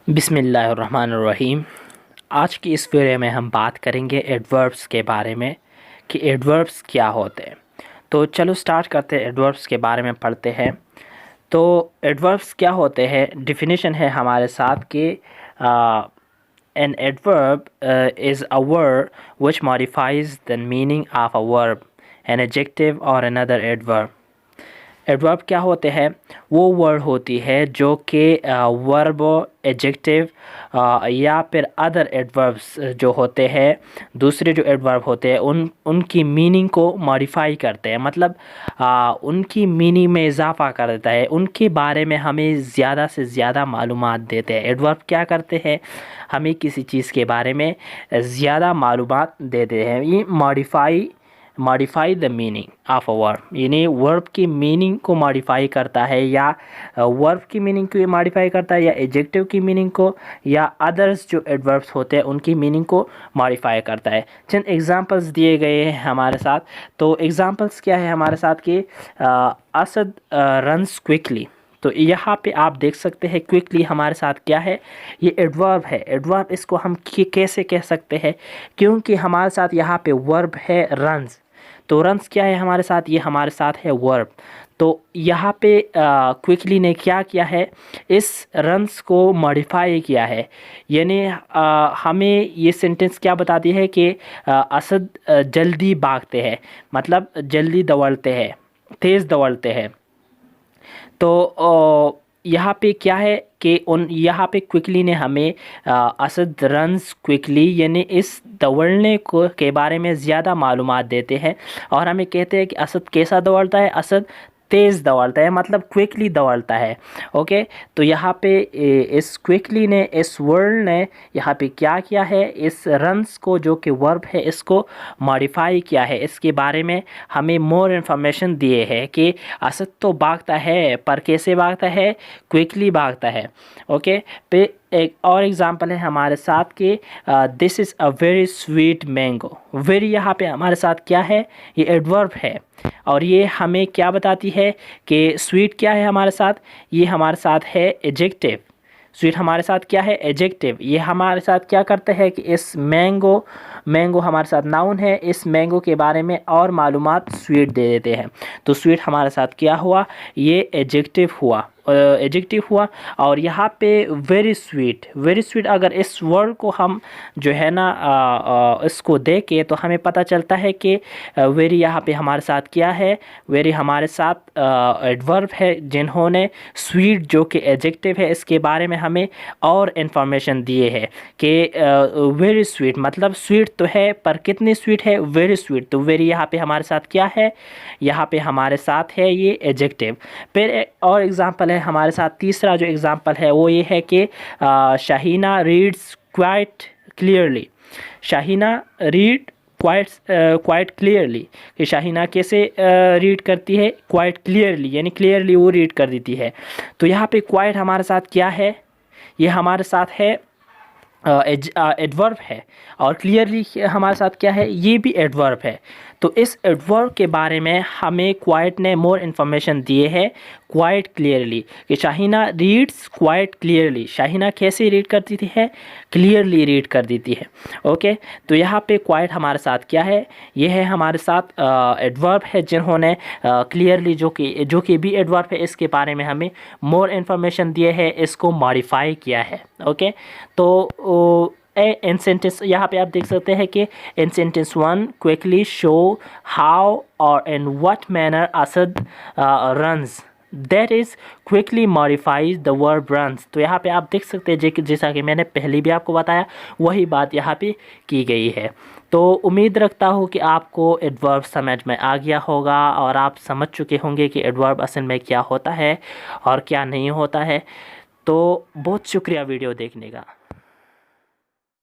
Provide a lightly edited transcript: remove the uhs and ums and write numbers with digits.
बिस्मिल्लाहिर्रहमानिर्रहीम। आज की इस वीडियो में हम बात करेंगे एडवर्ब्स के बारे में कि एडवर्ब्स क्या होते हैं। तो चलो स्टार्ट करते हैं, एडवर्ब्स के बारे में पढ़ते हैं। तो एडवर्ब्स क्या होते हैं, डिफिनीशन है हमारे साथ कि an adverb is a word which modifies the meaning of a verb, an adjective और अनदर एडवर्ब। एडवर्ब क्या होते हैं, वो वर्ड होती है जो कि वर्ब, एडजेक्टिव या फिर अदर एडवर्ब्स जो होते हैं, दूसरे जो एडवर्ब होते हैं उनकी मीनिंग को मॉडिफाई करते हैं। मतलब उनकी मीनिंग में इजाफा कर देता है, उनके बारे में हमें ज़्यादा से ज़्यादा मालूमात देते हैं। एडवर्ब क्या करते हैं, हमें किसी चीज़ के बारे में ज़्यादा मालूमात देते हैं। ये modify the meaning of a verb, यानी वर्ब की मीनिंग को मॉडिफाई करता है, या वर्ब की मीनिंग को मॉडिफाई करता है, या एडजेक्टिव की मीनिंग को, या अदर्स जो एडवर्ब्स होते हैं उनकी मीनिंग को मॉडिफाई करता है। चंद एग्जांपल्स दिए गए हैं हमारे साथ। तो एग्जांपल्स क्या है हमारे साथ कि असद रन्स क्विकली। तो यहाँ पे आप देख सकते हैं क्विकली हमारे साथ क्या है, ये एडवर्ब है। एडवर्ब इसको हम कैसे कह सकते हैं, क्योंकि हमारे साथ यहाँ पे वर्ब है रन्स। तो रन्स क्या है हमारे साथ, ये हमारे साथ है वर्ब। तो यहाँ पे क्विकली ने क्या किया है, इस रन्स को मॉडिफाई किया है। यानी हमें ये सेंटेंस क्या बताती है कि असद जल्दी भागते हैं, मतलब जल्दी दौड़ते हैं, तेज़ दौड़ते हैं। तो यहाँ पे क्या है कि यहाँ पे क्विकली ने हमें असद रन्स क्विकली यानी इस दौड़ने को के बारे में ज़्यादा मालूमात देते हैं, और हमें कहते हैं कि असद कैसा दौड़ता है, असद तेज़ दौड़ता है, मतलब क्विकली दौड़ता है। ओके, तो यहाँ पे इस क्विकली ने, इस वर्ड ने यहाँ पे क्या किया है, इस रन्स को जो कि वर्ब है इसको मॉडिफाई किया है। इसके बारे में हमें मोर इन्फॉर्मेशन दिए है कि असद तो भागता है, पर कैसे भागता है, क्विकली भागता है। ओके, पे एक और एग्जांपल है हमारे साथ कि this is a very sweet mango. Very यहाँ पे हमारे साथ क्या है, ये एडवर्ब है, और ये हमें क्या बताती है कि स्वीट क्या है हमारे साथ, ये हमारे साथ है एडजेक्टिव। स्वीट हमारे साथ क्या है, एडजेक्टिव। ये हमारे साथ क्या करते हैं कि इस मैंगो हमारे साथ नाउन है, इस मैंगो के बारे में और मालूमात स्वीट दे देते हैं। तो स्वीट हमारे साथ क्या हुआ, ये एडजेक्टिव हुआ। और यहाँ पे वेरी स्वीट अगर इस वर्ड को हम जो है ना इसको देखें तो हमें पता चलता है कि वेरी यहाँ पे हमारे साथ क्या है, वेरी हमारे साथ एडवर्ब है, जिन्होंने स्वीट जो कि एडजेक्टिव है इसके बारे में हमें और इन्फॉर्मेशन दिए है कि वेरी स्वीट, मतलब स्वीट तो है पर कितनी स्वीट है, वेरी स्वीट। तो वेरी यहाँ पे हमारे साथ क्या है, यहाँ पे हमारे साथ है ये एडजेक्टिव। फिर एक और एग्जांपल है हमारे साथ, तीसरा जो एग्जांपल है वो ये है कि Shaheena reads quite clearly. Shaheena read quite clearly, कि शाहीना कैसे रीड करती है, क्वाइट क्लियरली, यानी क्लियरली वो रीड कर देती है। तो यहाँ पे क्वाइट हमारे साथ क्या है, ये हमारे साथ है एडवर्ब है, और क्लियरली हमारे साथ क्या है, ये भी एडवर्ब है। तो इस एडवर्ब के बारे में हमें क्वाइट ने मोर इन्फॉर्मेशन दिए है क्वाइट क्लियरली, कि Shaheena reads quite clearly. Shaheena कैसे रीड करती थी है, क्लियरली रीड कर देती है। ओके, तो यहाँ पे क्वाइट हमारे साथ क्या है, ये है हमारे साथ एडवर्ब है, जिन्होंने क्लियरली जो कि भी एडवर्ब है, इसके बारे में हमें मोर इन्फॉर्मेशन दिए है, इसको मॉडिफाई किया है। ओके, तो इन सेंटेंस यहाँ पे आप देख सकते हैं कि इन सेंटेंस 1 क्विकली शो हाउ और in what manner Asad runs, that is quickly modifies the verb runs. तो यहाँ पे आप देख सकते हैं जैसा कि मैंने पहले भी आपको बताया, वही बात यहाँ पे की गई है। तो उम्मीद रखता हूँ कि आपको एडवर्ब समझ में आ गया होगा, और आप समझ चुके होंगे कि एडवर्ब असल में क्या होता है और क्या नहीं होता है। तो बहुत शुक्रिया वीडियो देखने का।